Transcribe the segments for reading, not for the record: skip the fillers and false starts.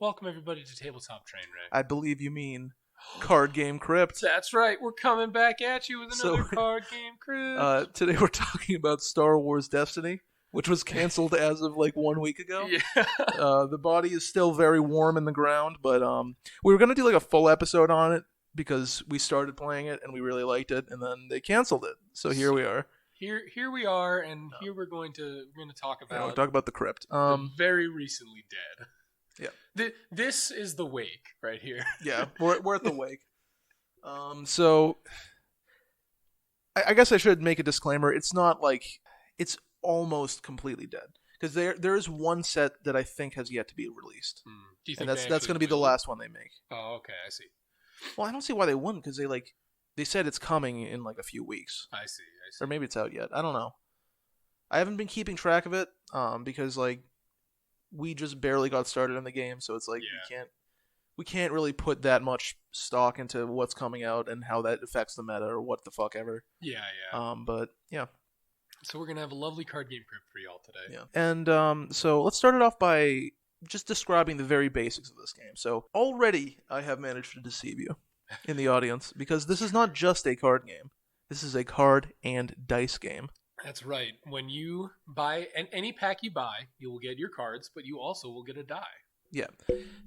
Welcome everybody to Tabletop Trainwreck. I believe you mean Card Game Crypt. That's right, we're coming back at you with another Card Game Crypt. Today we're talking about Star Wars Destiny, which was canceled as of like 1 week ago. Yeah. The body is still very warm in the ground, but we were going to do like a full episode on it because we started playing it and we really liked it, and then they canceled it. So here we are. Here we are, and here we're going to talk about We'll talk about the crypt. the very recently dead. Yeah. This is the wake right here. Yeah, we're at the wake. So I guess I should make a disclaimer. It's not like it's almost completely dead because there is one set that I think has yet to be released, Do you think and that's going to be the last one they make. Oh, okay, I see. Well, I don't see why they wouldn't because they said it's coming in like a few weeks. I see. Or maybe it's out yet. I don't know. I haven't been keeping track of it because like we just barely got started in the game, so it's like we can't really put that much stock into what's coming out and how that affects the meta or what the fuck ever. Yeah. But yeah. So we're gonna have a lovely card game crypt for y'all today. Yeah. And so let's start it off by just describing the very basics of this game. So already I have managed to deceive you in the audience because this is not just a card game. This is a card and dice game. That's right. When you buy any pack you buy, you will get your cards, but you also will get a die. Yeah.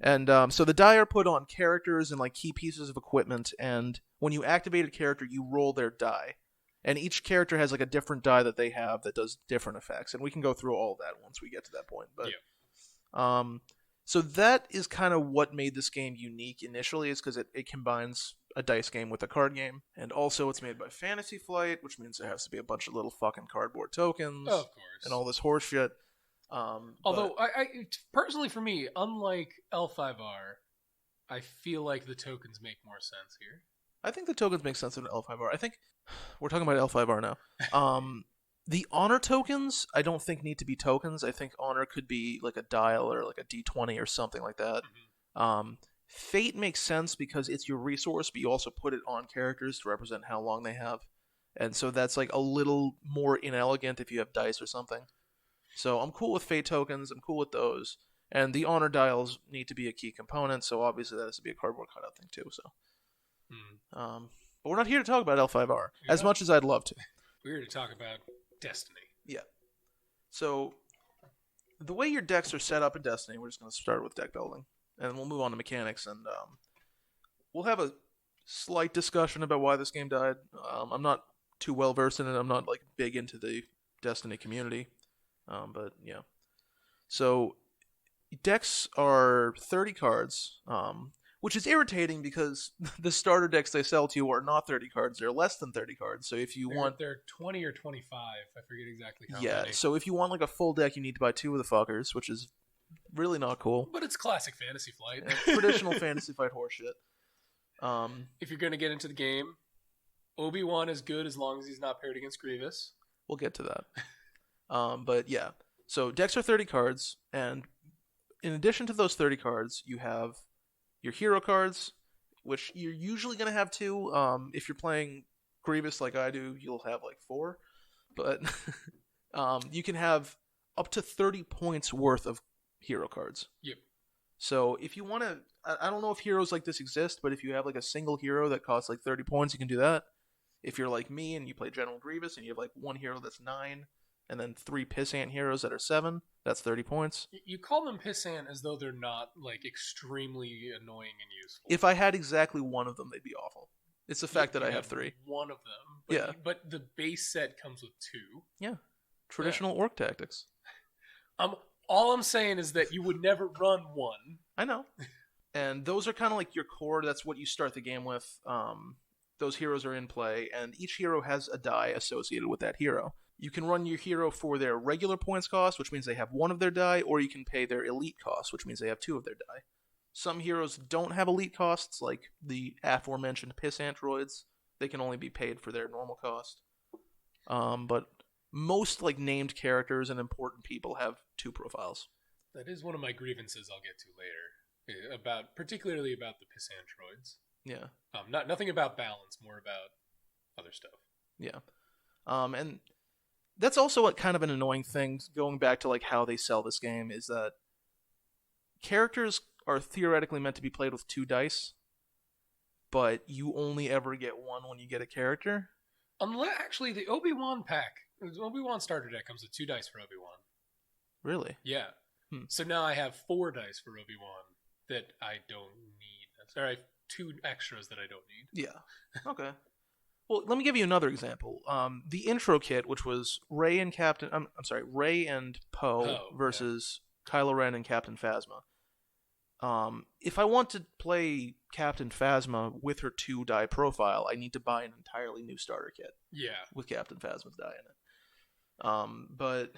And so the die are put on characters and like key pieces of equipment, and when you activate a character, you roll their die. And each character has like a different die that they have that does different effects, and we can go through all of that once we get to that point. But so that is kind of what made this game unique initially, is because it combines a dice game with a card game, and also it's made by Fantasy Flight, which means there has to be a bunch of little fucking cardboard tokens, of course, and all this horse shit. Although I personally, for me, unlike L5R, I feel like the tokens make more sense here. I think the tokens make sense in L5R. I think we're talking about L5R now. The honor tokens, I don't think need to be tokens. I think honor could be like a dial or like a D20 or something like that. Mm-hmm. Fate makes sense because it's your resource, but you also put it on characters to represent how long they have. And so that's like a little more inelegant if you have dice or something. So I'm cool with fate tokens, I'm cool with those. And the honor dials need to be a key component, so obviously that has to be a cardboard cutout thing too. So, but we're not here to talk about L5R, as much as I'd love to. We're here to talk about Destiny. Yeah. So, the way your decks are set up in Destiny, we're just going to start with deck building. And we'll move on to mechanics, and we'll have a slight discussion about why this game died. I'm not too well versed in it. I'm not like big into the Destiny community, but yeah. So decks are 30 cards, which is irritating because the starter decks they sell to you are not 30 cards. They're less than 30 cards. So if you want, they're 20 or 25. I forget exactly how many. So if you want like a full deck, you need to buy 2 of the fuckers, which is really not cool. But it's classic Fantasy Flight. Traditional Fantasy Flight horseshit. If you're going to get into the game, Obi-Wan is good as long as he's not paired against Grievous. We'll get to that. But yeah. So decks are 30 cards, and in addition to those 30 cards, you have your hero cards, which you're usually going to have 2. If you're playing Grievous like I do, you'll have like 4. But you can have up to 30 points worth of hero cards. Yep. So if you want to, I don't know if heroes like this exist, but if you have like a single hero that costs like 30 points, you can do that. If you're like me and you play General Grievous and you have like 1 hero that's 9, and then 3 pissant heroes that are 7, that's 30 points. You call them pissant as though they're not like extremely annoying and useful. If I had exactly 1 of them, they'd be awful. It's the fact that I have 3. 1 of them. But the base set comes with 2. Yeah. Traditional orc tactics. All I'm saying is that you would never run 1. I know. And those are kind of like your core. That's what you start the game with. Those heroes are in play, and each hero has a die associated with that hero. You can run your hero for their regular points cost, which means they have 1 of their die, or you can pay their elite cost, which means they have 2 of their die. Some heroes don't have elite costs, like the aforementioned piss androids. They can only be paid for their normal cost. But most like named characters and important people have 2 profiles. That is one of my grievances I'll get to later, particularly about the piss androids. Yeah. Nothing about balance, more about other stuff. Yeah. And that's also kind of an annoying thing, going back to like how they sell this game, is that characters are theoretically meant to be played with 2 dice, but you only ever get 1 when you get a character. Unless, actually, the Obi-Wan Obi-Wan starter deck comes with 2 dice for Obi-Wan. Really? Yeah. So now I have 4 dice for Obi-Wan that I don't need. Sorry, I have 2 extras that I don't need. Yeah. Okay. Well, let me give you another example. The intro kit, which was Rey and Rey and Poe versus Kylo Ren and Captain Phasma. If I want to play Captain Phasma with her 2 die profile, I need to buy an entirely new starter kit. Yeah. With Captain Phasma's die in it. But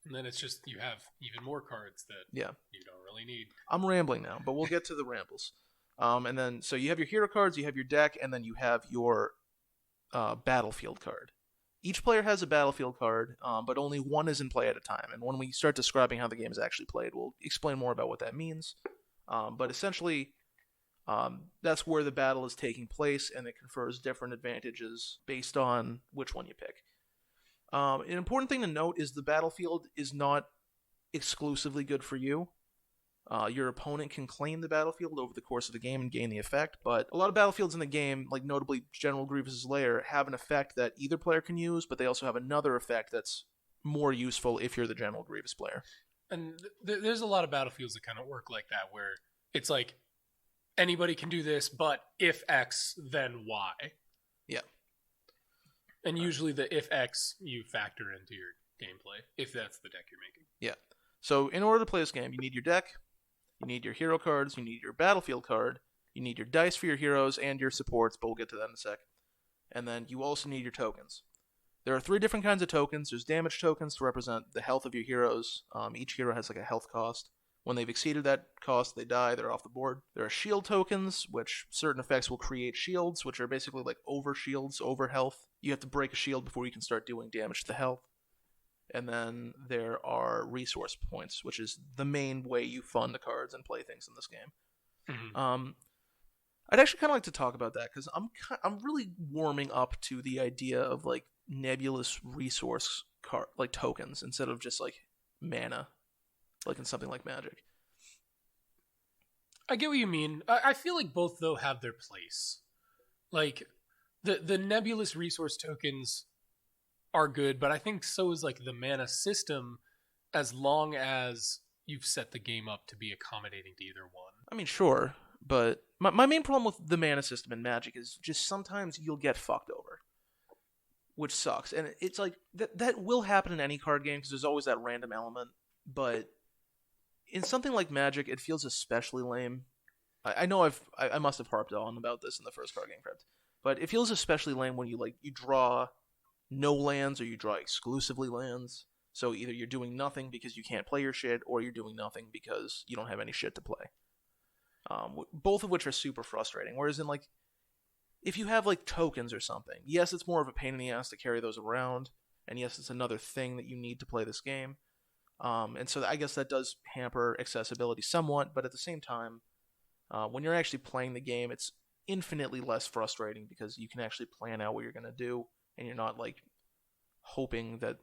and then it's just you have even more cards that you don't really need. I'm rambling now, but we'll get to the rambles. And then so you have your hero cards, you have your deck, and then you have your battlefield card. Each player has a battlefield card, but only one is in play at a time. And when we start describing how the game is actually played, we'll explain more about what that means. But essentially, that's where the battle is taking place, and it confers different advantages based on which one you pick. An important thing to note is the battlefield is not exclusively good for you. Your opponent can claim the battlefield over the course of the game and gain the effect, but a lot of battlefields in the game, like notably General Grievous' Lair, have an effect that either player can use, but they also have another effect that's more useful if you're the General Grievous player. And there's a lot of battlefields that kind of work like that, where it's like, anybody can do this, but if X, then Y. Yeah. And usually the if X you factor into your gameplay, if that's the deck you're making. Yeah. So in order to play this game, you need your deck, you need your hero cards, you need your battlefield card, you need your dice for your heroes and your supports, but we'll get to that in a sec. And then you also need your tokens. There are 3 different kinds of tokens. There's damage tokens to represent the health of your heroes. Each hero has like a health cost. When they've exceeded that cost, they die, they're off the board. There are shield tokens, which certain effects will create shields, which are basically like over shields, over health. You have to break a shield before you can start doing damage to the health. And then there are resource points, which is the main way you fund the cards and play things in this game. Mm-hmm. I'd actually kind of like to talk about that, because I'm really warming up to the idea of like nebulous resource like tokens instead of just like mana, like in something like Magic. I get what you mean. I feel like both though have their place. Like the nebulous resource tokens are good, but I think so is like the mana system, as long as you've set the game up to be accommodating to either one. I mean, sure, but my main problem with the mana system in Magic is just sometimes you'll get fucked over, which sucks. And it's like that will happen in any card game because there's always that random element, but in something like Magic, it feels especially lame. I know I must have harped on about this in the first Card Game Crypt, but it feels especially lame when you draw no lands or you draw exclusively lands. So either you're doing nothing because you can't play your shit, or you're doing nothing because you don't have any shit to play. Both of which are super frustrating. Whereas in if you have tokens or something, yes, it's more of a pain in the ass to carry those around, and yes, it's another thing that you need to play this game. And so I guess that does hamper accessibility somewhat, but at the same time, when you're actually playing the game, it's infinitely less frustrating because you can actually plan out what you're going to do, and you're not hoping that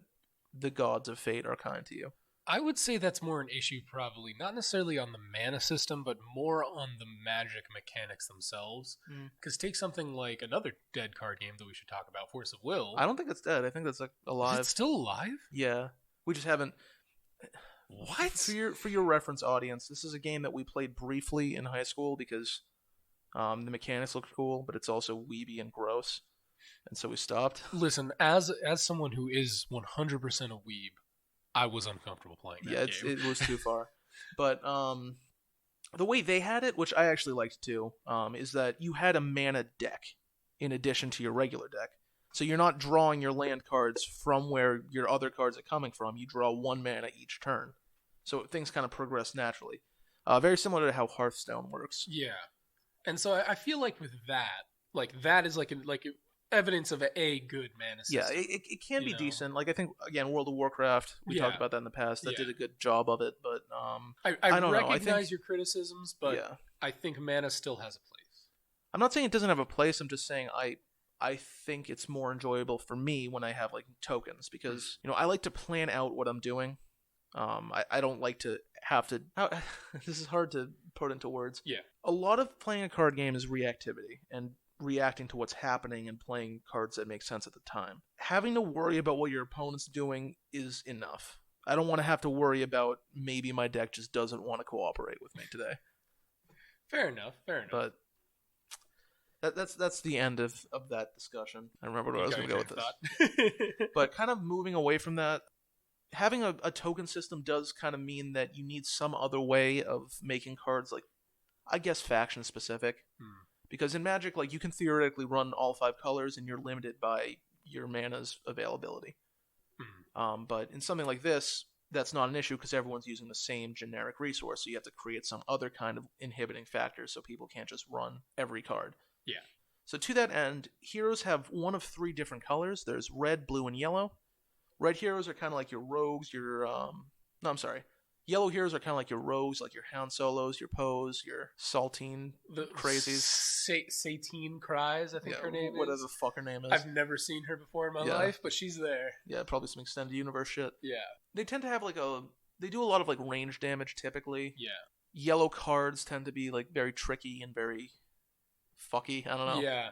the gods of fate are kind to you. I would say that's more an issue probably, not necessarily on the mana system, but more on the Magic mechanics themselves. Because take something like another dead card game that we should talk about, Force of Will. I don't think it's dead. I think that's alive. Is it still alive? Yeah. We just haven't... What? For your reference audience, this is a game that we played briefly in high school because the mechanics looked cool, but it's also weeby and gross. And so we stopped. Listen, as someone who is 100% a weeb, I was uncomfortable playing that game. It was too far. But the way they had it, which I actually liked too, is that you had a mana deck in addition to your regular deck. So you're not drawing your land cards from where your other cards are coming from. You draw 1 mana each turn. So things kind of progress naturally. Very similar to how Hearthstone works. Yeah. And so I feel like with that, that is evidence of a good mana system. Yeah, it can be decent. I think, again, World of Warcraft, we talked about that in the past, that did a good job of it, but I don't recognize your criticisms, but I think mana still has a place. I'm not saying it doesn't have a place, I'm just saying I think it's more enjoyable for me when I have tokens, because I like to plan out what I'm doing. I don't like to have to... this is hard to put into words. Yeah. A lot of playing a card game is reactivity and reacting to what's happening and playing cards that make sense at the time. Having to worry about what your opponent's doing is enough. I don't want to have to worry about maybe my deck just doesn't want to cooperate with me today. Fair enough. But that's the end of that discussion. I remember where I was going to go with this. But kind of moving away from that, having a token system does kind of mean that you need some other way of making cards, like, I guess, faction specific. Because in Magic, like, you can theoretically run all 5 colors and you're limited by your mana's availability. But in something like this, that's not an issue because everyone's using the same generic resource, so you have to create some other kind of inhibiting factor so people can't just run every card. Yeah. So to that end, heroes have one of 3 different colors. There's red, blue, and yellow. Red heroes are kind of like your rogues, Yellow heroes are kind of like your rogues, like your Han Solos, your Poes, your Saltine crazies. Satine Cries, I think her name is. Whatever the fuck her name is. I've never seen her before in my life, but she's there. Yeah, probably some extended universe shit. Yeah. They tend to have they do a lot of like range damage typically. Yeah. Yellow cards tend to be like very tricky and very fucky. I don't know. Yeah.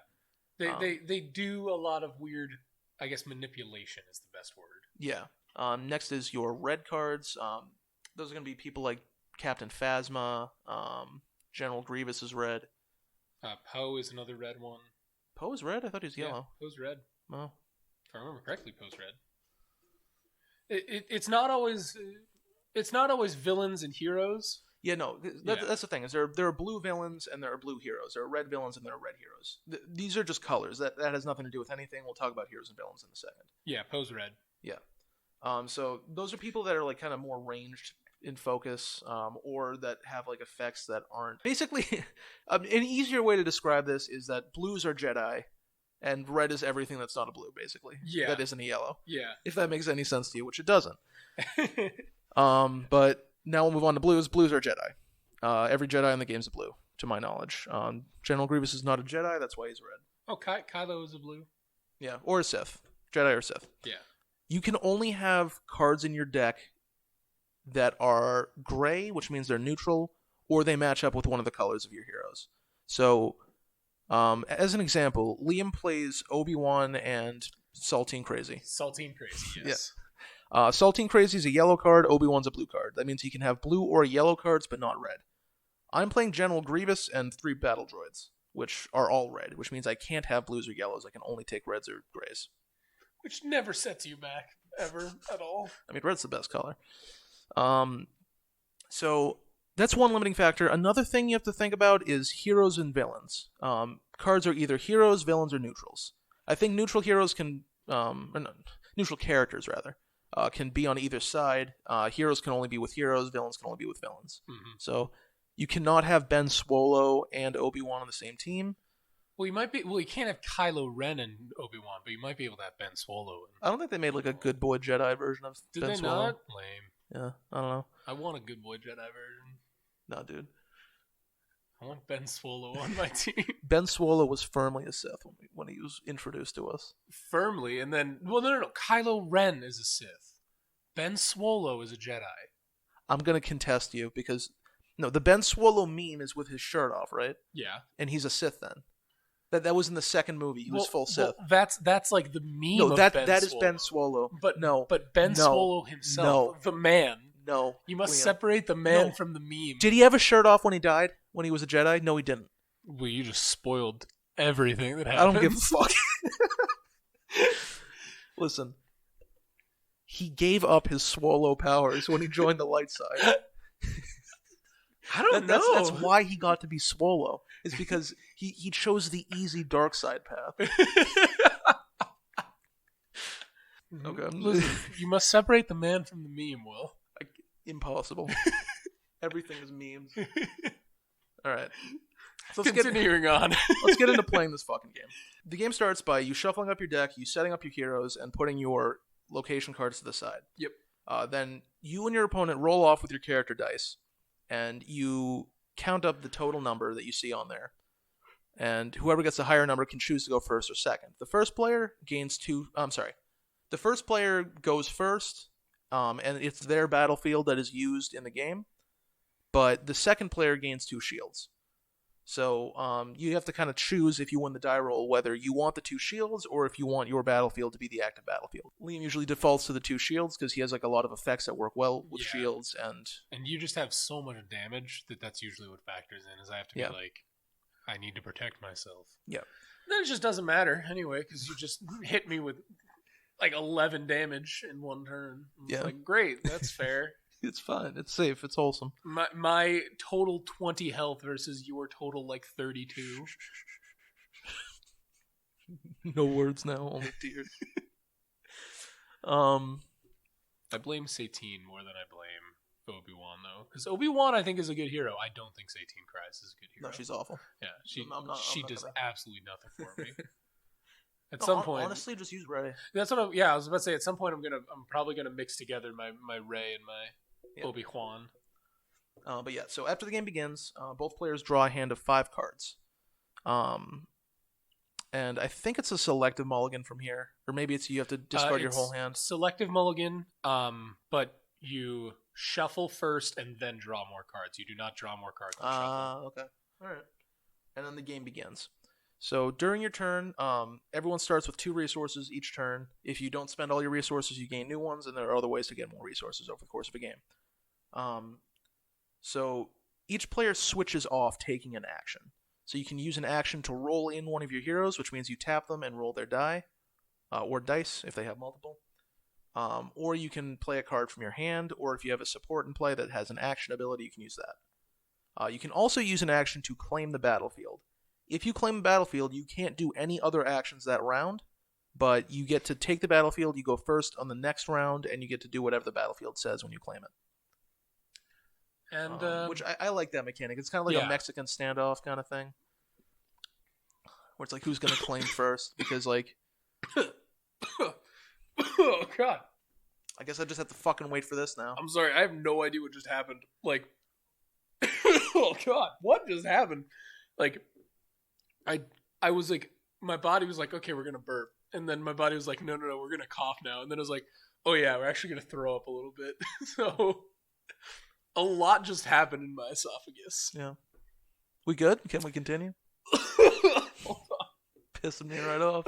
They do a lot of weird, I guess manipulation is the best word. Yeah. Next is your red cards. Those are going to be people like Captain Phasma, General Grievous is red. Poe is another red one. Poe is red? I thought he was yellow. Yeah, Poe's red. Oh. If I remember correctly, Poe's red. It's not always villains and heroes. Yeah, no, that's the thing. Is there are blue villains and there are blue heroes. There are red villains and there are red heroes. These are just colors. That has nothing to do with anything. We'll talk about heroes and villains in a second. Yeah, Poe's red. Yeah. So those are people that are like kind of more ranged in focus, or that have like effects that aren't. Basically, an easier way to describe this is that blues are Jedi, and red is everything that's not a blue, basically. Yeah. That isn't a yellow. Yeah. If that makes any sense to you, which it doesn't. But now we'll move on to blues. Blues are Jedi. Every Jedi in the game is a blue, to my knowledge. General Grievous is not a Jedi, that's why he's red. Oh, Kylo is a blue. Yeah, or a Sith. Jedi or Sith. Yeah. You can only have cards in your deck that are gray, which means they're neutral, or they match up with one of the colors of your heroes. So, as an example, Liam plays Obi-Wan and Saltine Crazy. Saltine Crazy, yes. Yeah. Saltine Crazy is a yellow card, Obi-Wan's a blue card. That means he can have blue or yellow cards, but not red. I'm playing General Grievous and 3 battle droids, which are all red, which means I can't have blues or yellows. I can only take reds or grays. Which never sets you back, ever, at all. I mean, red's the best color. So that's one limiting factor. Another thing you have to think about is heroes and villains. Cards are either heroes, villains, or neutrals. I think neutral heroes can, neutral characters rather, can be on either side. Heroes can only be with heroes, villains can only be with villains. Mm-hmm. So you cannot have Ben Swolo and Obi-Wan on the same team. Well, you can't have Kylo Ren and Obi-Wan, but you might be able to have Ben Swolo. I don't think they made like a good boy Jedi version of Did Ben they Swolo. not? Lame. Yeah, I don't know. I want a good boy Jedi version. No, dude. I want Ben Swolo on my team. Ben Swolo was firmly a Sith when he was introduced to us. Firmly, and then... Well, no. Kylo Ren is a Sith. Ben Swolo is a Jedi. I'm going to contest you because... No, the Ben Swolo meme is with his shirt off, right? Yeah. And he's a Sith then. That was in the second movie. He was full Sith. Well, that's like the meme no, of that Ben that Swolo. is Ben Swolo. But no. But Ben Swolo himself, the man. No. You must separate the man from the meme. Did he have a shirt off when he died? When he was a Jedi? No, he didn't. Well, you just spoiled everything that happened. I don't give a fuck. Listen. He gave up his Swolo powers when he joined the light side. I don't know. That's why he got to be Swolo. Is because he chose the easy dark side path. Okay. Listen, you must separate the man from the meme, Will. Impossible. Everything is memes. All right. So Continuing on. Let's get into playing this fucking game. The game starts by you shuffling up your deck, you setting up your heroes, and putting your location cards to the side. Yep. Then you and your opponent roll off with your character dice, and you count up the total number that you see on there. And whoever gets the higher number can choose to go first or second. The first player gains two... The first player goes first, and it's their battlefield that is used in the game. but the second player gains 2 shields. So you have to kind of choose if you win the die roll whether you want the 2 shields or if you want your battlefield to be the active battlefield. Liam usually defaults to the 2 shields because he has like a lot of effects that work well with shields, and you just have so much damage that's usually what factors in. Is I have to be like, I need to protect myself. Yeah. Then it just doesn't matter anyway because you just hit me with like 11 damage in one turn. It's like, great, that's fair. It's fine. It's safe. It's wholesome. My total 20 health versus your total like 32. No words now, only tears. I blame Satine more than I blame Obi-Wan though, because Obi-Wan I think is a good hero. I don't think Satine Kryze is a good hero. No, she's awful. Yeah, she does absolutely nothing for me. At some point, honestly, just use Rey. That's what I was about to say. At some point, I'm probably gonna mix together my Rey and my Obi-Wan. But yeah, so after the game begins, both players draw a hand of 5 cards. And I think it's a selective mulligan from here, or maybe you have to discard your whole hand. Selective mulligan, but you shuffle first and then draw more cards. You do not draw more cards. Okay, all right. And then the game begins. So during your turn, everyone starts with 2 resources each turn. If you don't spend all your resources, you gain new ones, and there are other ways to get more resources over the course of a game. So each player switches off taking an action. So you can use an action to roll in one of your heroes, which means you tap them and roll their die, or dice if they have multiple. Or you can play a card from your hand, or if you have a support in play that has an action ability, you can use that. You can also use an action to claim the battlefield. If you claim a battlefield, you can't do any other actions that round, but you get to take the battlefield, you go first on the next round, and you get to do whatever the battlefield says when you claim it. And which I like that mechanic. It's kind of like a Mexican standoff kind of thing, where it's like who's going to claim first, because like... Oh, God. I guess I just have to fucking wait for this now. I'm sorry, I have no idea what just happened. Like... Oh, God, what just happened? Like... I was like, my body was like, okay, we're going to burp. And then my body was like, no, we're going to cough now. And then I was like, oh yeah, we're actually going to throw up a little bit. So a lot just happened in my esophagus. Yeah. We good? Can we continue? Hold on. Pissing me right off.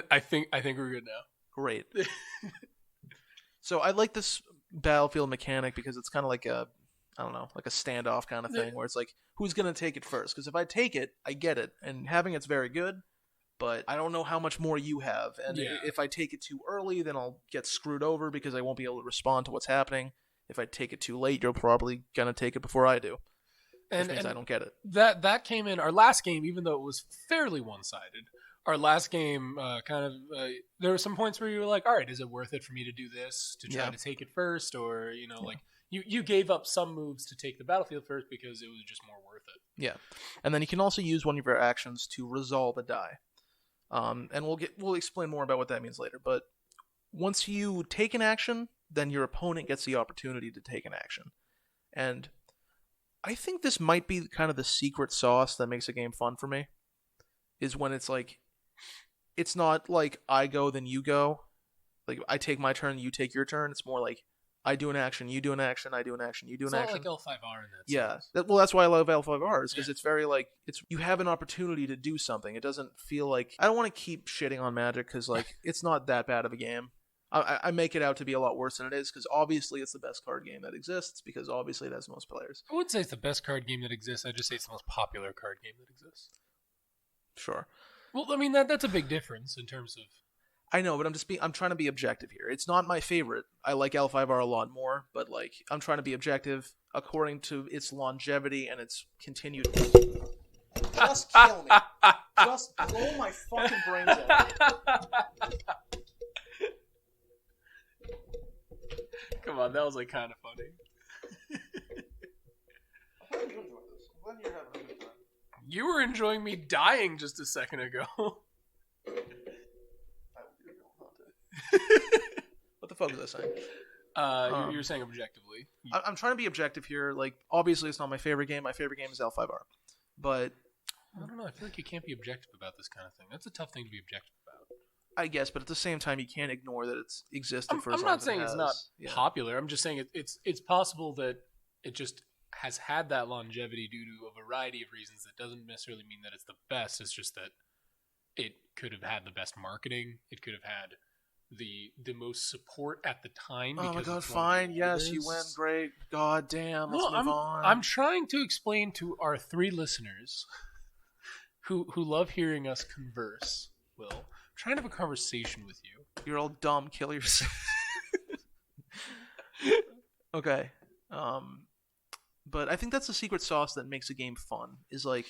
I think we're good now. Great. So I like this battlefield mechanic because it's kind of like a standoff kind of thing where it's like, who's going to take it first? Because if I take it, I get it. And having it's very good, but I don't know how much more you have. And if I take it too early, then I'll get screwed over because I won't be able to respond to what's happening. If I take it too late, you're probably going to take it before I do. Which means I don't get it. That came in our last game, even though it was fairly one-sided. Our last game there were some points where you were like, all right, is it worth it for me to do this, to try to take it first? Or, like... You gave up some moves to take the battlefield first because it was just more worth it. Yeah, and then you can also use one of your actions to resolve a die. And we'll explain more about what that means later. But once you take an action, then your opponent gets the opportunity to take an action. And I think this might be kind of the secret sauce that makes a game fun for me. Is when it's like, it's not like I go then you go. Like I take my turn, you take your turn. It's more like, I do an action, you do an action, I do an action, you do an action. It's like L5R in that sense. Yeah. That's why I love L5R, is because it's very like, you have an opportunity to do something. It doesn't feel like... I don't want to keep shitting on Magic because like it's not that bad of a game. I make it out to be a lot worse than it is because obviously it's the best card game that exists because obviously it has the most players. I wouldn't say it's the best card game that exists. I'd just say it's the most popular card game that exists. Sure. Well, I mean, that's a big difference in terms of... I know, but I'm trying to be objective here. It's not my favorite. I like L5R a lot more, but like I'm trying to be objective according to its longevity and its continued. Just kill me. Just blow my fucking brains out. Come on, that was like kind of funny. How did you enjoy this? I'm glad you're having a good time. You were enjoying me dying just a second ago. What the fuck was I saying? You're saying objectively. I'm trying to be objective here. Like, obviously, it's not my favorite game. My favorite game is L5R. But I don't know. I feel like you can't be objective about this kind of thing. That's a tough thing to be objective about. I guess, but at the same time, you can't ignore that it's existed for as I'm long not as saying it it's has. not popular. I'm just saying it's possible that It just has had that longevity due to a variety of reasons. That doesn't necessarily mean that it's the best. It's just that it could have had the best marketing. It could have had the most support at the time. Oh my because god, it's fine. Yes, you win. Great. God damn. Let's move on. I'm trying to explain to our 3 listeners who love hearing us converse, Will. I'm trying to have a conversation with you. You're all dumb. Kill yourself. Okay. But I think that's the secret sauce that makes a game fun, is like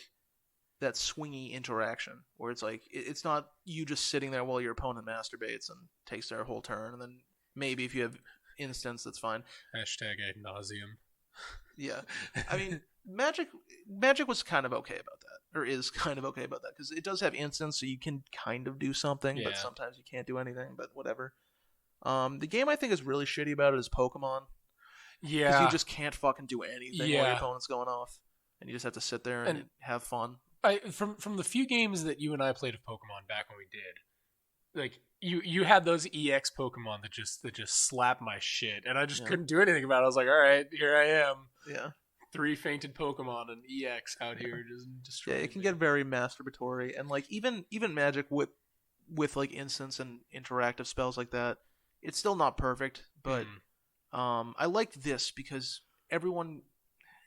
that swingy interaction where it's like it's not you just sitting there while your opponent masturbates and takes their whole turn, and then maybe if you have instance, that's fine. Hashtag ad nauseum. Yeah. I mean, Magic was kind of okay about that, or is kind of okay about that, because it does have instance, so you can kind of do something, but sometimes you can't do anything, but whatever. The game I think is really shitty about it is Pokemon. Yeah. Because you just can't fucking do anything while your opponent's going off. And you just have to sit there and have fun. From the few games that you and I played of Pokemon back when we did, like you had those EX Pokemon that just slapped my shit, and I just couldn't do anything about it. I was like, all right, here I am. Yeah. 3 fainted Pokemon and EX out here just destroying. Yeah, it can get very masturbatory, and like even Magic with like instance and interactive spells like that, it's still not perfect, but I liked this because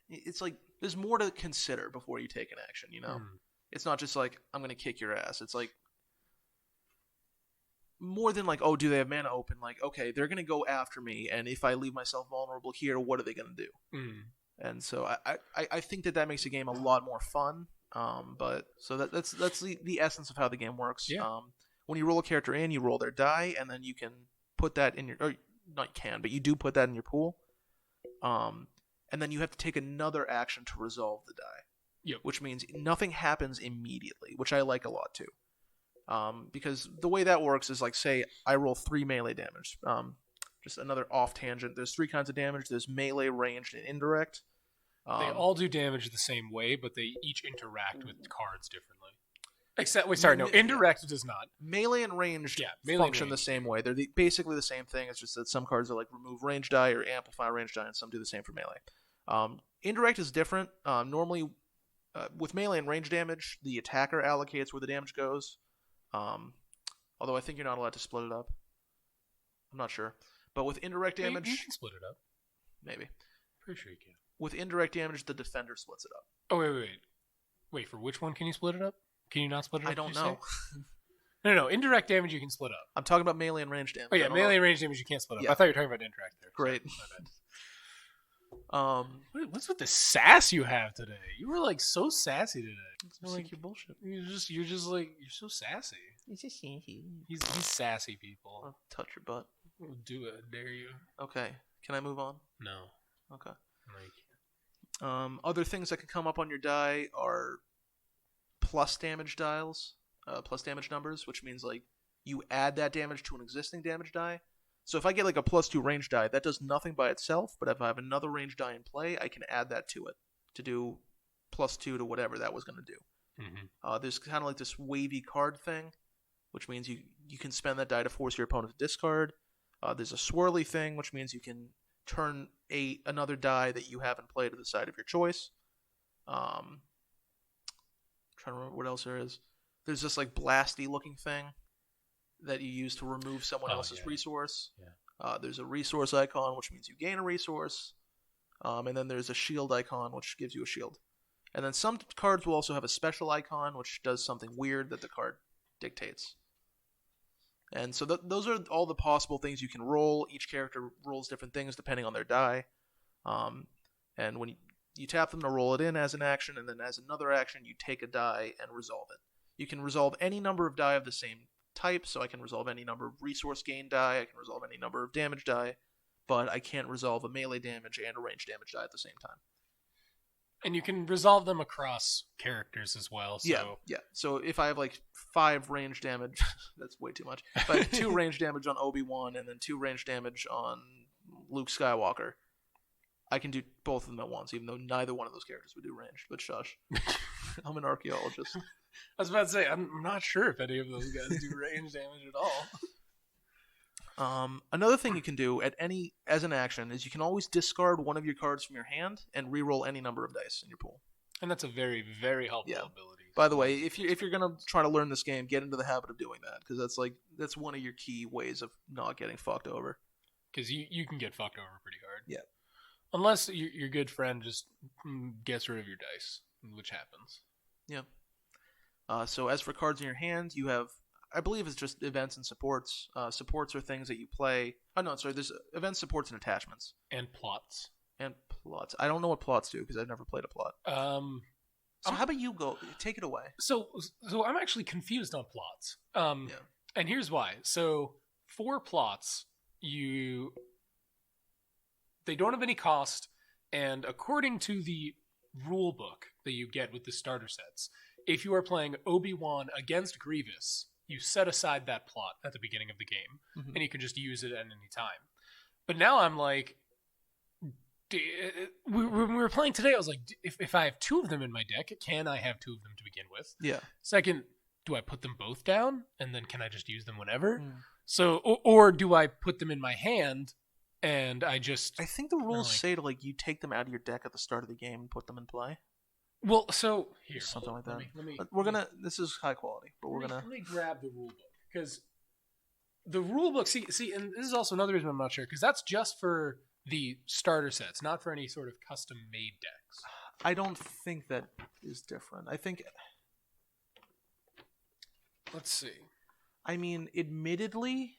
it's like there's more to consider before you take an action, you know? It's not just like, I'm going to kick your ass. It's like more than like, oh, do they have mana open? Like, okay, they're going to go after me, and if I leave myself vulnerable here, what are they going to do? And so I think that makes the game a lot more fun. But so that's the essence of how the game works. Yeah. When you roll a character in, you roll their die, and then you can put that in your... Or, not can, but you do put that in your pool. And then you have to take another action to resolve the die. Yep. Which means nothing happens immediately, which I like a lot too. Because the way that works is like, say, I roll 3 melee damage. Just another off tangent. There's 3 kinds of damage. There's melee, ranged, and indirect. They all do damage the same way, but they each interact with cards differently. Except, wait, sorry, no, indirect does not. Melee and ranged function the same way. They're basically the same thing. It's just that some cards are like remove range die or amplify range die, and some do the same for melee. Indirect is different. Normally, with melee and range damage, the attacker allocates where the damage goes. Although I think you're not allowed to split it up. I'm not sure. But with indirect damage... You can split it up. Maybe. Pretty sure you can. With indirect damage, the defender splits it up. Oh, wait. Wait, for which one can you split it up? Can you not split it up? I don't know. No. Indirect damage you can split up. I'm talking about melee and range damage. Oh, yeah, melee and range damage you can't split up. Yeah. I thought you were talking about indirect there. Great. My bad. What's with the sass you have today? You were like so sassy today. It's like your bullshit. You're just like, you're so sassy. He's sassy, people. I'll touch your butt. I'll do it. I dare you. Okay. Can I move on? No. Okay. Other things that can come up on your die are plus damage dials, plus damage numbers, which means like you add that damage to an existing damage die. So if I get like a +2 range die, that does nothing by itself, but if I have another range die in play, I can add that to it to do +2 to whatever that was going to do. There's kind of like this wavy card thing, which means you can spend that die to force your opponent to discard. There's a swirly thing, which means you can turn another die that you have in play to the side of your choice. Trying to remember what else there is. There's this like blasty looking thing that you use to remove someone else's resource. Yeah. There's a resource icon, which means you gain a resource. And then there's a shield icon, which gives you a shield. And then some cards will also have a special icon, which does something weird that the card dictates. And so those are all the possible things you can roll. Each character rolls different things depending on their die. And when you tap them to roll it in as an action, and then as another action, you take a die and resolve it. You can resolve any number of die of the same type, so I can resolve any number of resource gain die, I can resolve any number of damage die, but I can't resolve a melee damage and a range damage die at the same time. And you can resolve them across characters as well. So. Yeah. So if I have like 5 range damage, that's way too much. If I have 2 range damage on Obi-Wan and then 2 range damage on Luke Skywalker, I can do both of them at once, even though neither one of those characters would do ranged. But shush. I'm an archaeologist. I was about to say, I'm not sure if any of those guys do range damage at Another thing you can do as an action is you can always discard one of your cards from your hand and re-roll any number of dice in your pool. And that's a very, very helpful ability. By the way, if you're gonna try to learn this game, get into the habit of doing that, because that's one of your key ways of not getting fucked over. Because you can get fucked over pretty hard. Yeah. Unless your good friend just gets rid of your dice, which happens. Yeah. So as for cards in your hand, you have, I believe it's just events and supports. Supports are things that you play. Oh no, sorry. There's events, supports, and attachments. And plots. I don't know what plots do because I've never played a plot. So how about you go? Take it away. So I'm actually confused on plots. And here's why. So for plots, they don't have any cost, and according to the rule book that you get with the starter sets, if you are playing Obi-Wan against Grievous, you set aside that plot at the beginning of the game, and you can just use it at any time. But now I'm like, when we were playing today, I was like, if I have two of them in my deck, can I have two of them to begin with? Yeah. Second, do I put them both down, and then can I just use them whenever? So, or do I put them in my hand, and I think the rules say to you take them out of your deck at the start of the game and put them in play. Well, so here, something like that. Let me, this is high quality, but let me grab the rule book, because the rule book. See, and this is also another reason I'm not sure, because that's just for the starter sets, not for any sort of custom made decks. I don't think that is different. I think. Let's see. I mean, admittedly.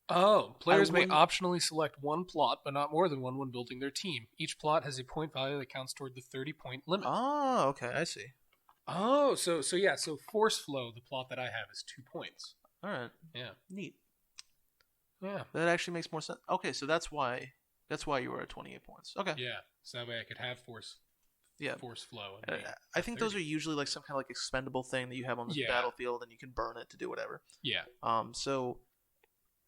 Oh, players may optionally select one plot, but not more than one when building their team. Each plot has a point value that counts toward the 30-point limit. Oh, okay, I see. Oh, so Force Flow, the plot that I have, is 2 points. All right. Yeah. Neat. Yeah. That actually makes more sense. Okay, so that's why you were at 28 points. Okay. Yeah. So that way I could have Force Flow. And I think those are usually some kind of expendable thing that you have on the battlefield, and you can burn it to do whatever. Yeah. So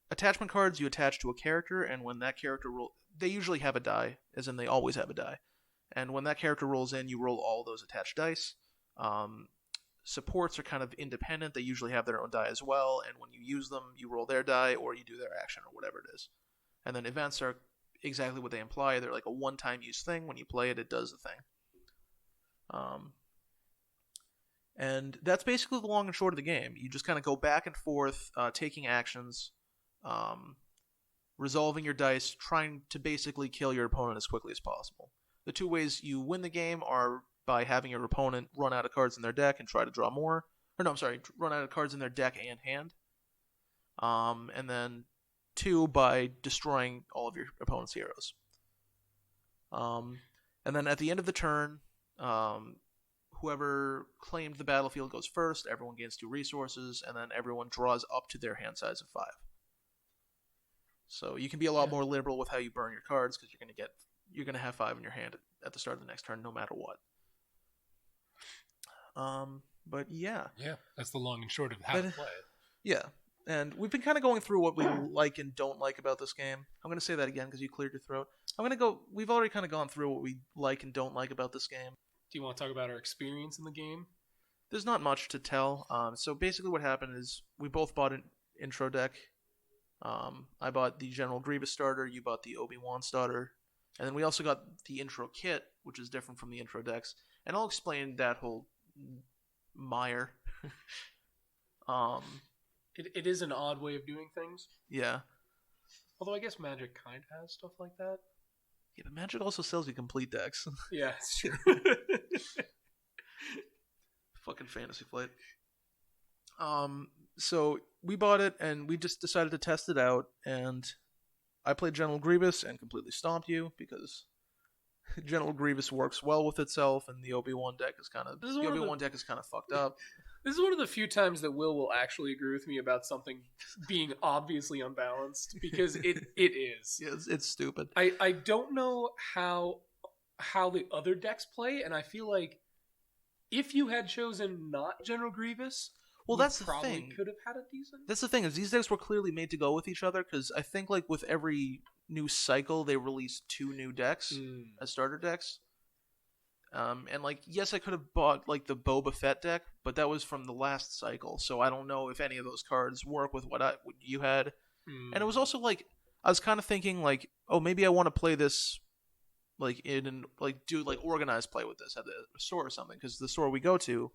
attachment cards you attach to a character, and when that character they usually have a die, as in they always have a die. And when that character rolls in, you roll all those attached dice. Supports are kind of independent. They usually have their own die as well, and when you use them, you roll their die, or you do their action, or whatever it is. And then events are exactly what they imply. They're like a one-time use thing. When you play it, it does the thing. And that's basically the long and short of the game. You just kind of go back and forth, taking actions, resolving your dice, trying to basically kill your opponent as quickly as possible. The two ways you win the game are by having your opponent run out of cards in their deck and try to draw more. Run out of cards in their deck and hand. And then 2, by destroying all of your opponent's heroes. And then at the end of the turn, whoever claimed the battlefield goes first. Everyone gains 2 resources, and then everyone draws up to their hand size of 5. So you can be a lot more liberal with how you burn your cards, because you're gonna have 5 in your hand at the start of the next turn, no matter what. But yeah, that's the long and short of how to play it. Yeah, and we've been kind of going through what we like and don't like about this game. I'm gonna say that again because you cleared your throat. We've already kind of gone through what we like and don't like about this game. Do you want to talk about our experience in the game? There's not much to tell. So basically what happened is we both bought an intro deck. I bought the General Grievous starter, you bought the Obi-Wan starter, and then we also got the intro kit, which is different from the intro decks. And I'll explain that whole mire. It is an odd way of doing things. Yeah. Although I guess Magic kind of has stuff like that. Yeah, but Magic also sells you complete decks. Yeah, it's true. Fucking Fantasy Flight. So we bought it, and we just decided to test it out, and I played General Grievous and completely stomped you, because General Grievous works well with itself, and the Obi-Wan deck is kind of fucked up. This is one of the few times that will actually agree with me about something being obviously unbalanced, because it is. Yeah, it's stupid. I don't know how the other decks play, and I feel like if you had chosen not General Grievous, that's the thing. Could have had a decent. That's the thing, is these decks were clearly made to go with each other, because I think with every new cycle they release 2 new decks as starter decks. And yes, I could have bought the Boba Fett deck, but that was from the last cycle, so I don't know if any of those cards work with what you had. And it was also like I was kind of thinking like, oh, maybe I want to play this like do like organized play with this at the store or something, because the store we go to,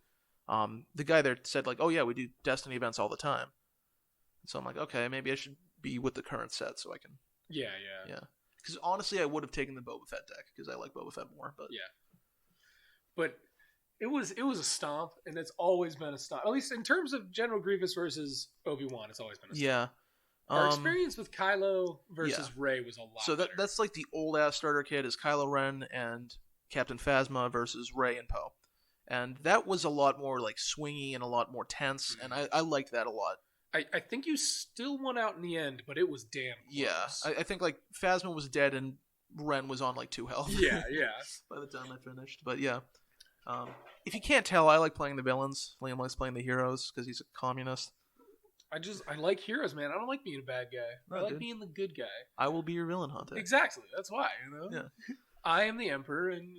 the guy there said like, oh yeah, we do Destiny events all the time. So I'm like, okay, maybe I should be with the current set so I can. Yeah. Because honestly, I would have taken the Boba Fett deck because I like Boba Fett more. But but it was a stomp, and it's always been a stomp. At least in terms of General Grievous versus Obi-Wan, it's always been a stomp. Yeah. Our experience with Kylo versus Rey was a lot. So that's like the old ass starter kit is Kylo Ren and Captain Phasma versus Rey and Poe, and that was a lot more like swingy and a lot more tense, and I liked that a lot. I think you still won out in the end, but it was damn close. Yeah, I think like Phasma was dead and Ren was on like 2 health. Yeah. By the time I finished, but yeah. If you can't tell, I like playing the villains. Liam likes playing the heroes because he's a communist. I like heroes, man. I don't like being a bad guy. I like being the good guy. I will be your villain, Hunter. Exactly. That's why, Yeah. I am the Emperor, and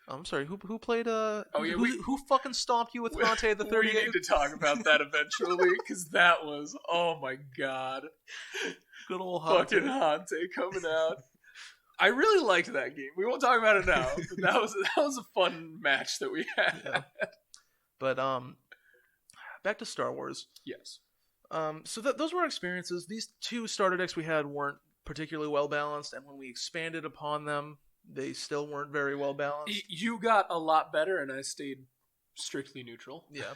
I'm sorry. Who played? Who fucking stomped you with Hante the 38? We need to talk about that eventually, because that was, oh my god, good old Hante. Fucking Hante coming out. I really liked that game. We won't talk about it now. But that was a fun match that we had. Yeah. But back to Star Wars. Yes. So those were our experiences. These 2 starter decks we had weren't particularly well balanced, and when we expanded upon them, they still weren't very well balanced. You got a lot better, and I stayed strictly neutral. Yeah.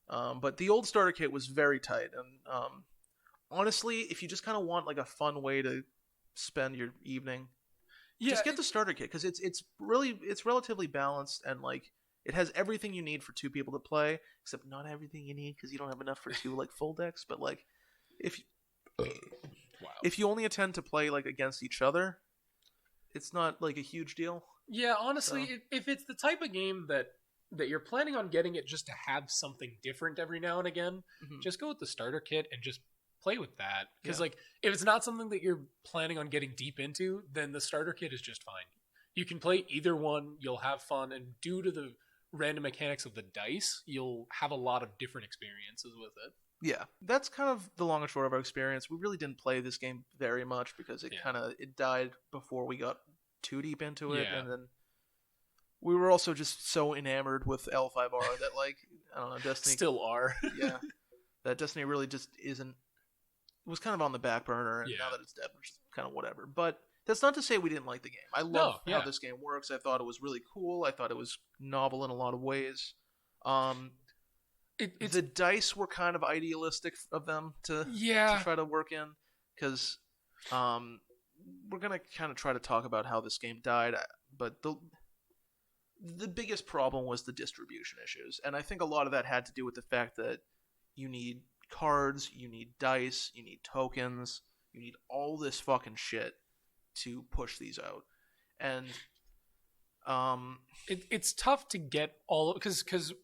But the old starter kit was very tight, and honestly, if you just kind of want like a fun way to spend your evening, just get the starter kit, because it's relatively balanced, and like it has everything you need for 2 people to play, except not everything you need because you don't have enough for 2 like full decks. But like if you only intend to play like against each other, it's not like a huge deal. Yeah, honestly, if it's the type of game that you're planning on getting it just to have something different every now and again, just go with the starter kit and just play with that. Because like if it's not something that you're planning on getting deep into, then the starter kit is just fine. You can play either one, you'll have fun, and due to the random mechanics of the dice, you'll have a lot of different experiences with it. Yeah, that's kind of the long and short of our experience. We really didn't play this game very much because it died before we got too deep into it, and then we were also just so enamored with L5R that like I don't know, Destiny still are. Yeah, that Destiny really just isn't. It was kind of on the back burner, and now that it's dead, we're just kind of whatever. But that's not to say we didn't like the game. I love how this game works. I thought it was really cool. I thought it was novel in a lot of ways. The dice were kind of idealistic of them to try to work in, because we're gonna kind of try to talk about how this game died, but the biggest problem was the distribution issues, and I think a lot of that had to do with the fact that you need cards, you need dice, you need tokens, you need all this fucking shit to push these out, and it's tough to get all, because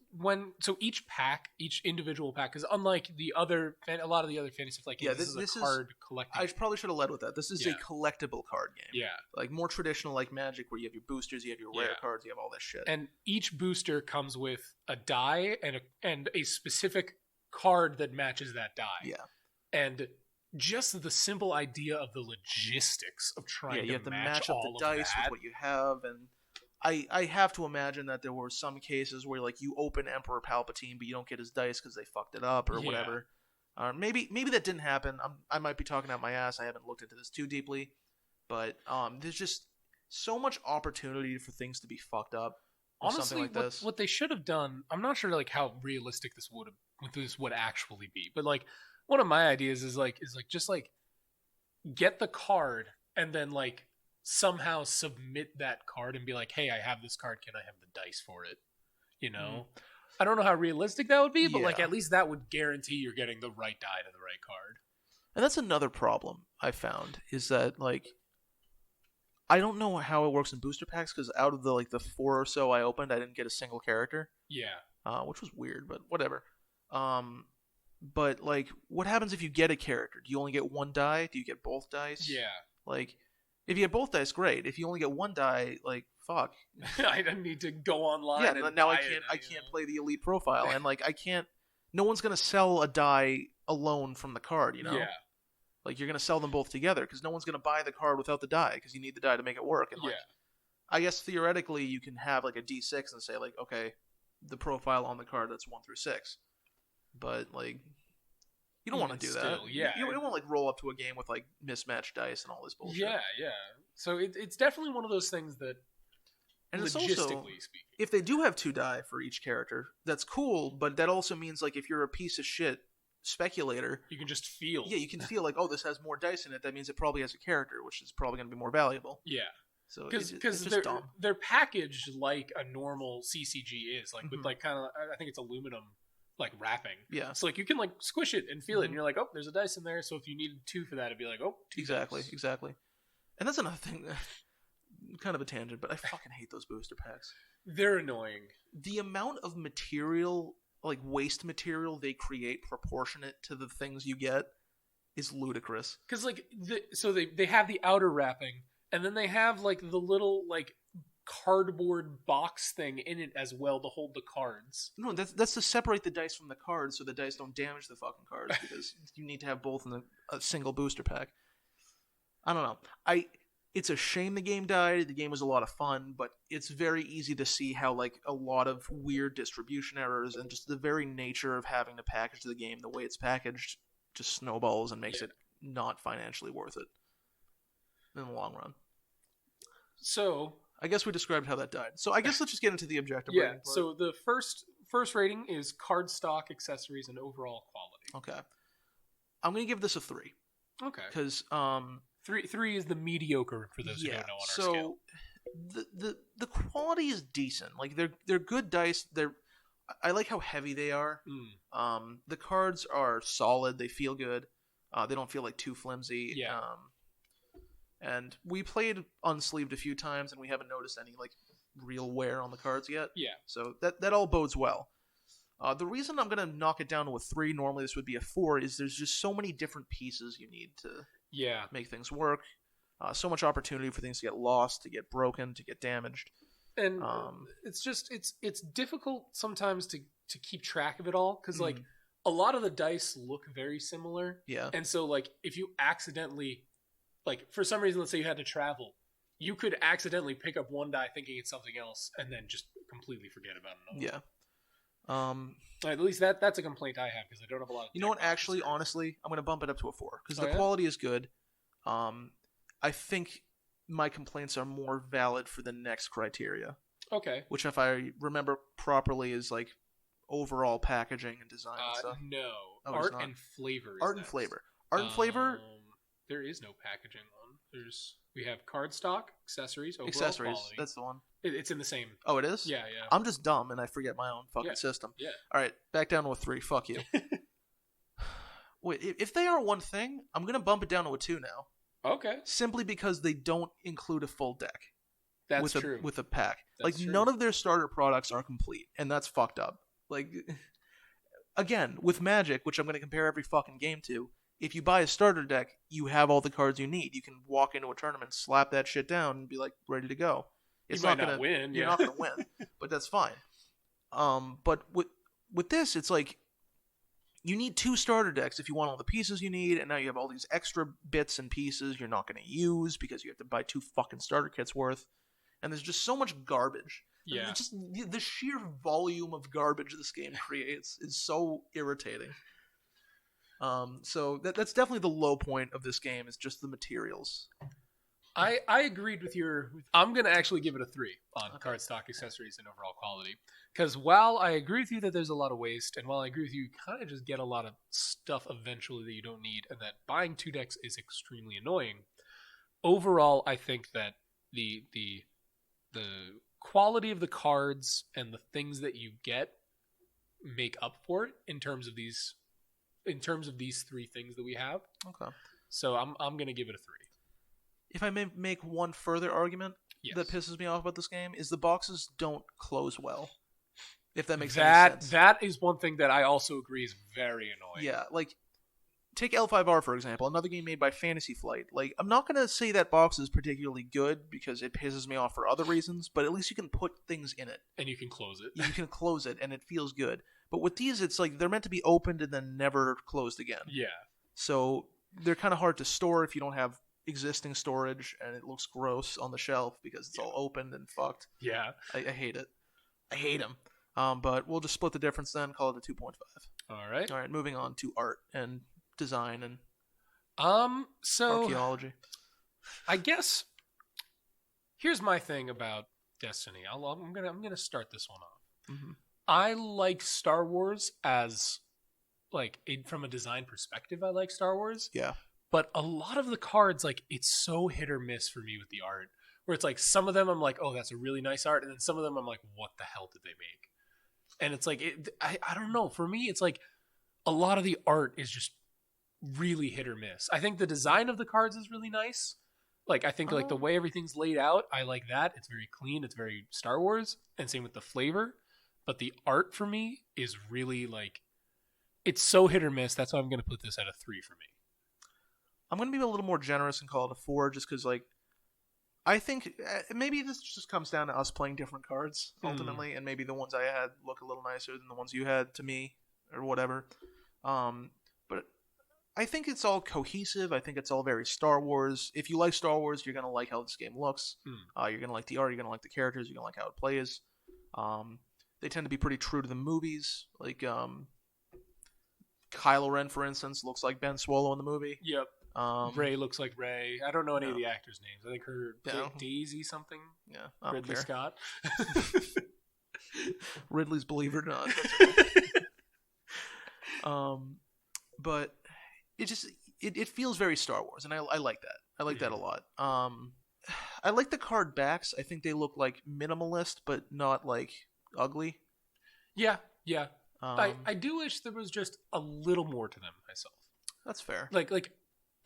each individual pack is unlike a lot of the other fantasy flight games. This is a card collecting. I probably should have led with that. This is a collectible card game. Yeah, like more traditional, like Magic, where you have your boosters, you have your rare cards, you have all this shit. And each booster comes with a die and a specific card that matches that die. Yeah, and just the simple idea of the logistics of trying you have to match up all the dice with what you have, and I have to imagine that there were some cases where like you open Emperor Palpatine but you don't get his dice because they fucked it up or whatever. Maybe that didn't happen. I might be talking out my ass. I haven't looked into this too deeply, but there's just so much opportunity for things to be fucked up. Honestly, like this. What they should have done, I'm not sure like how realistic this would actually be, but like one of my ideas is just get the card and then like somehow submit that card and be like, hey, I have this card, can I have the dice for it? I don't know how realistic that would be, but like at least that would guarantee you're getting the right die to the right card. And that's another problem I found, is that like I don't know how it works in booster packs, because out of the 4 or so I opened, I didn't get a single character. Yeah. Which was weird, but whatever. But like, what happens if you get a character? Do you only get 1 die? Do you get both dice? Yeah. Like, if you get both dice, great. If you only get 1 die, like, fuck. I need to go online. Yeah, and now I can't play the elite profile, and like I can't. No one's gonna sell a die alone from the card, you know. Yeah. Like, you're going to sell them both together because no one's going to buy the card without the die because you need the die to make it work. And, like, I guess theoretically you can have, like, a D6 and say, like, okay, the profile on the card that's 1 through 6. But, like, you don't want to do that. Yeah. You don't want to, like, roll up to a game with, like, mismatched dice and all this bullshit. Yeah. So it's definitely one of those things that, and logistically it's also, speaking, if they do have 2 die for each character, that's cool, but that also means, like, if you're a piece of shit speculator, you can just feel. Yeah, you can feel like, oh, this has more dice in it. That means it probably has a character, which is probably going to be more valuable. Yeah. So because they're packaged like a normal CCG is, like with like kind of, I think it's aluminum like wrapping. Yeah. So like you can like squish it and feel it, and you're like, oh, there's a dice in there. So if you needed 2 for that, it'd be like, oh, 2 dice. Exactly. And that's another thing, kind of a tangent, but I fucking hate those booster packs. They're annoying. The amount of material, like waste material they create proportionate to the things you get is ludicrous. Because like so they have the outer wrapping, and then they have like the little like cardboard box thing in it as well to hold the cards. No, that's to separate the dice from the cards so the dice don't damage the fucking cards, because you need to have both in a single booster pack. I don't know. It's a shame the game died. The game was a lot of fun, but it's very easy to see how, like, a lot of weird distribution errors and just the very nature of having to package the game the way it's packaged just snowballs and makes it not financially worth it in the long run. So I guess we described how that died. So I guess let's just get into the objective rating. Part. So the first rating is card stock, accessories, and overall quality. Okay. I'm going to give this a 3. Okay. Because Three is the mediocre for those who don't know on our scale. The quality is decent. Like, they're good dice. I like how heavy they are. The cards are solid. They feel good. They don't feel like too flimsy. Yeah. And we played unsleeved a few times, and we haven't noticed any like real wear on the cards yet. Yeah. So that all bodes well. The reason I'm gonna knock it down to a 3, normally this would be a 4, is there's just so many different pieces you need to make things work. So much opportunity for things to get lost, to get broken, to get damaged. And it's just it's difficult sometimes to keep track of it all, because like a lot of the dice look very similar. Yeah. And so like if you accidentally, like for some reason, let's say you had to travel, you could accidentally pick up one die thinking it's something else and then just completely forget about it. Yeah. At least that's a complaint I have, because I don't have a lot of. You know what? Actually, honestly, I'm going to bump it up to a 4 because the quality is good. I think my complaints are more valid for the next criteria. Okay. Which, if I remember properly, is like overall packaging and design and stuff. No. Art and flavor. Art and flavor. Art and flavor. There is no packaging one. We have cardstock, accessories, overall quality. That's the one. It's in the same. Oh, it is? Yeah. I'm just dumb and I forget my own fucking system. Yeah. All right, back down to a 3. Fuck you. Wait, if they are one thing, I'm going to bump it down to a 2 now. Okay. Simply because they don't include a full deck. That's true. With a pack. That's true. None of their starter products are complete, and that's fucked up. Like, again, with Magic, which I'm going to compare every fucking game to, if you buy a starter deck, you have all the cards you need. You can walk into a tournament, slap that shit down, and be like ready to go. It's not going to win. You're not going to win, but that's fine. But with this, it's like you need 2 starter decks if you want all the pieces you need, and now you have all these extra bits and pieces you're not going to use because you have to buy 2 fucking starter kits worth. And there's just so much garbage. Yeah. Just the sheer volume of garbage this game creates is so irritating. So that's definitely the low point of this game, is just the materials. I agreed with your. I'm going to actually give it a 3 on cardstock, accessories, and overall quality. Because while I agree with you that there's a lot of waste, and while I agree with you kind of just get a lot of stuff eventually that you don't need, and that buying 2 decks is extremely annoying, overall I think that the quality of the cards and the things that you get make up for it in terms of these 3 things that we have. Okay. So I'm going to give it a 3. If I may make one further argument that pisses me off about this game, is the boxes don't close well. If that makes any sense. That is one thing that I also agree is very annoying. Yeah, like, take L5R, for example, another game made by Fantasy Flight. Like, I'm not going to say that box is particularly good because it pisses me off for other reasons, but at least you can put things in it. And you can close it. You can close it, and it feels good. But with these, it's like they're meant to be opened and then never closed again. Yeah. So they're kind of hard to store if you don't have existing storage, and it looks gross on the shelf because it's all opened and fucked. Yeah. I hate it. I hate them. But we'll just split the difference then, call it a 2.5. All right. All right, moving on to art and design and so archaeology. I guess here's my thing about Destiny. I'm gonna start this one off. Mm-hmm. I like Star Wars as like from a design perspective. I like Star Wars. Yeah. But a lot of the cards, like, it's so hit or miss for me with the art. Where it's like some of them I'm like, oh, that's a really nice art, and then some of them I'm like, what the hell did they make? And it's like I don't know. For me, it's like a lot of the art is just really hit or miss. I think the design of the cards is really nice. Like, I think like the way everything's laid out, I like that. It's very clean. It's very Star Wars, and same with the flavor. But the art for me is really like, it's so hit or miss. That's why I'm going to put this at a 3 for me. I'm going to be a little more generous and call it a 4 just because, like, I think maybe this just comes down to us playing different cards, ultimately, and maybe the ones I had look a little nicer than the ones you had to me, or whatever. But I think it's all cohesive. I think it's all very Star Wars. If you like Star Wars, you're going to like how this game looks. You're going to like the art. You're going to like the characters. You're going to like how it plays. They tend to be pretty true to the movies. Like, Kylo Ren, for instance, looks like Ben Swallow in the movie. Yep. Rey looks like Rey. I don't know any of the actors' names. I think her Daisy something. Yeah, I don't Ridley care. Scott. Ridley's Believe It or Not. But it feels very Star Wars, and I like that. I like that a lot. I like the card backs. I think they look like minimalist, but not like ugly. Yeah. I do wish there was just a little more to them myself. That's fair. Like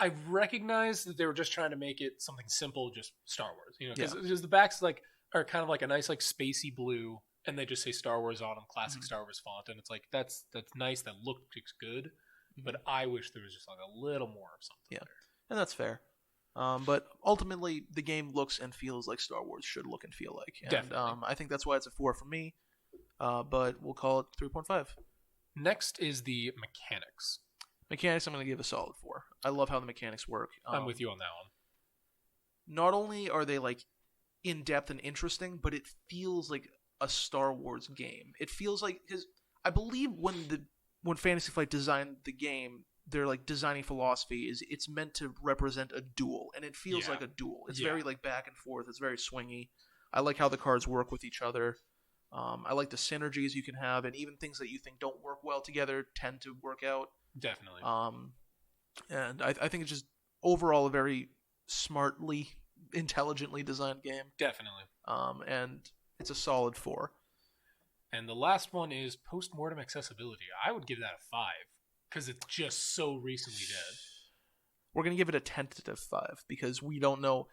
I recognize that they were just trying to make it something simple, just Star Wars, because the backs like are kind of like a nice like spacey blue, and they just say Star Wars on them, classic Star Wars font, and it's like that's nice, that looks good, but I wish there was just like a little more of something. Yeah, and that's fair. But ultimately, the game looks and feels like Star Wars should look and feel like, and definitely. I think that's why it's a 4 for me. But we'll call it 3.5. Next is the mechanics. Mechanics, I'm going to give a solid 4. I love how the mechanics work. I'm with you on that one. Not only are they like in depth and interesting, but it feels like a Star Wars game. It feels like, because I believe when Fantasy Flight designed the game, their like designing philosophy is it's meant to represent a duel, and it feels like a duel. It's very like back and forth. It's very swingy. I like how the cards work with each other. I like the synergies you can have, and even things that you think don't work well together tend to work out. Definitely. And I think it's just overall a very smartly, intelligently designed game. Definitely. And it's a solid 4. And the last one is post-mortem accessibility. I would give that a 5 because it's just so recently dead. We're going to give it a tentative 5 because we don't know.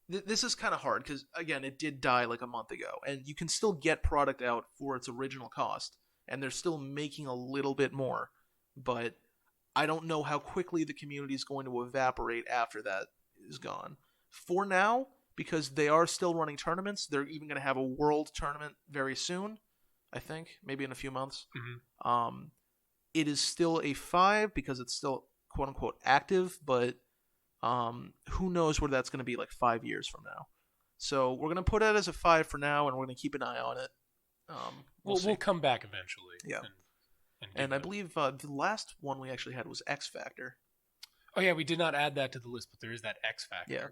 This is kind of hard because, again, it did die like a month ago, and you can still get product out for its original cost, and they're still making a little bit more, but I don't know how quickly the community is going to evaporate after that is gone. For now, because they are still running tournaments, they're even going to have a world tournament very soon, I think, maybe in a few months. It is still a 5 because it's still quote-unquote active, but who knows where that's going to be like 5 years from now. So we're going to put it as a 5 for now, and we're going to keep an eye on it. We'll come back eventually. Yeah. And I believe the last one we actually had was X Factor. Oh, yeah, we did not add that to the list, but there is that X Factor. Yeah.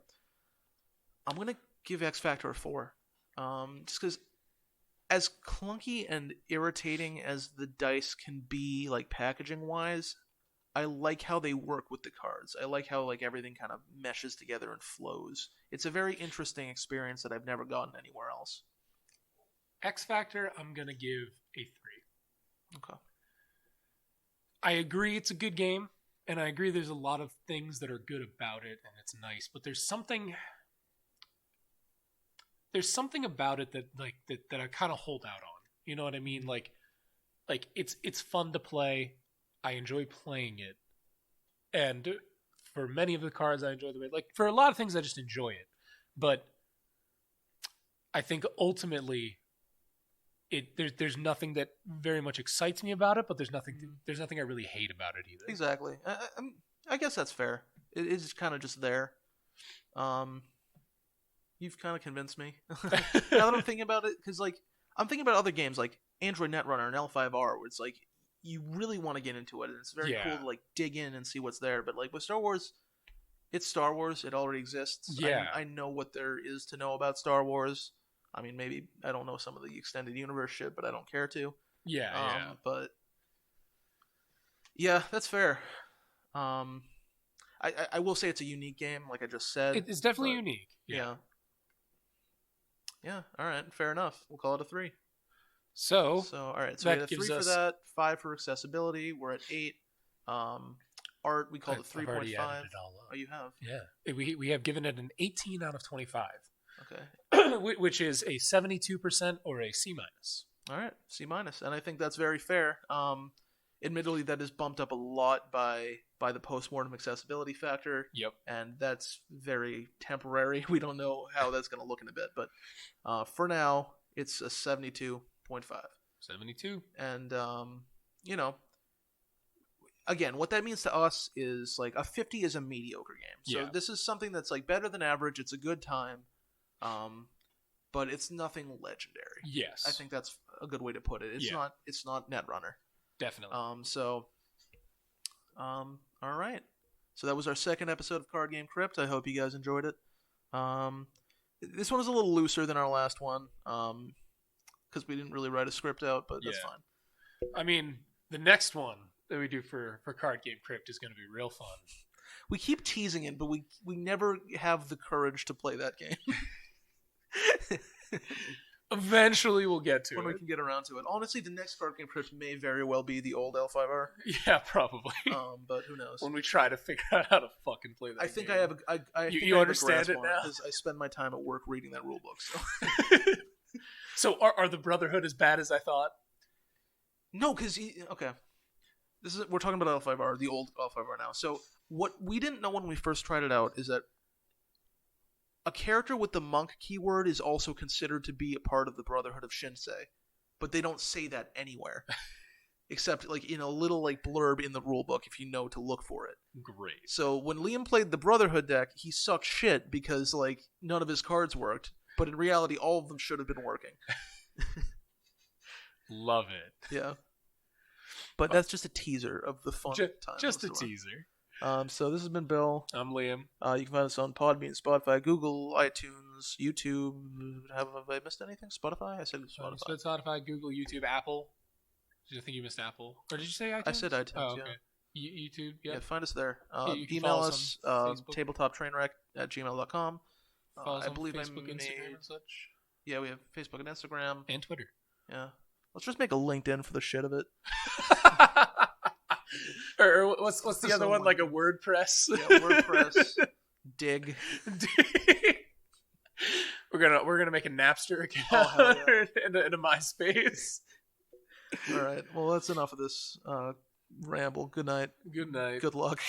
I'm going to give X Factor a 4. Just because as clunky and irritating as the dice can be, like, packaging-wise, I like how they work with the cards. I like how like everything kind of meshes together and flows. It's a very interesting experience that I've never gotten anywhere else. X Factor, I'm going to give a 3. Okay. I agree it's a good game, and I agree there's a lot of things that are good about it, and it's nice, but there's something about it that I kind of hold out on. You know what I mean? Like it's fun to play. I enjoy playing it, and for many of the cards, I enjoy the way. Like for a lot of things, I just enjoy it. But I think ultimately, there's nothing that very much excites me about it. But there's nothing I really hate about it either. Exactly. I guess that's fair. It is kind of just there. You've kind of convinced me. Now that I'm thinking about it, because like I'm thinking about other games like Android Netrunner and L5R, where it's like you really want to get into it, and it's very cool to like dig in and see what's there. But like with Star Wars, it's Star Wars. It already exists. Yeah, I know what there is to know about Star Wars. I mean, maybe I don't know some of the extended universe shit, but I don't care to. Yeah. But yeah, that's fair. I will say it's a unique game, like I just said. It's definitely unique. Yeah. Yeah. All right. Fair enough. We'll call it a 3. So all right. So we had a 3 for that, 5 for accessibility. We're at 8. Art, we called it 3.5. Oh, you have? Yeah. We have given it an 18 out of 25. Okay. Which is a 72% or a C-. All right, C-, and I think that's very fair. Admittedly, that is bumped up a lot by the postmortem accessibility factor. Yep. And that's very temporary. We don't know how that's going to look in a bit, but for now, it's a 72.5. 72. And you know, again, what that means to us is like a 50 is a mediocre game. So this is something that's like better than average. It's a good time. But it's nothing legendary. Yes. I think that's a good way to put it. It's not Netrunner. Definitely. All right. So that was our second episode of Card Game Crypt. I hope you guys enjoyed it. This one is a little looser than our last one. Because we didn't really write a script out, but that's fine. I mean, the next one that we do for Card Game Crypt is going to be real fun. We keep teasing it, but we never have the courage to play that game. Eventually we'll get to when we can get around to it. Honestly, the next Card Game Crypt may very well be the old L5R. Yeah, probably. But who knows? When we try to figure out how to fucking play that I think game. I have You understand it now? Because I spend my time at work reading that rule book. So, so are the Brotherhood as bad as I thought? No, because okay, we're talking about L5R, the old L5R now. So what we didn't know when we first tried it out is that a character with the monk keyword is also considered to be a part of the Brotherhood of Shinsei, but they don't say that anywhere, except like in a little like blurb in the rulebook if you know to look for it. Great. So when Liam played the Brotherhood deck, he sucked shit because like none of his cards worked, but in reality, all of them should have been working. Love it. Yeah. But that's just a teaser of the fun time. Just a teaser. So this has been Bill. I'm Liam. You can find us on Podbean, Spotify, Google, iTunes, YouTube. Have I missed anything? Spotify? I said Spotify. Spotify, Google, YouTube, Apple. Did you think you missed Apple? Or did you say iTunes? I said iTunes, oh, okay. YouTube, yeah, find us there. Email us, tabletoptrainwreck@gmail.com. I believe Facebook, Instagram, and such. Yeah, we have Facebook and Instagram. And Twitter. Yeah. Let's just make a LinkedIn for the shit of it. or what's the other one? Like a WordPress? Yeah, WordPress. Dig. We're gonna make a Napster account into MySpace. All right. Well, that's enough of this ramble. Good night. Good night. Good luck.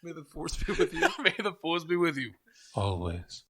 May the force be with you. May the force be with you. Always.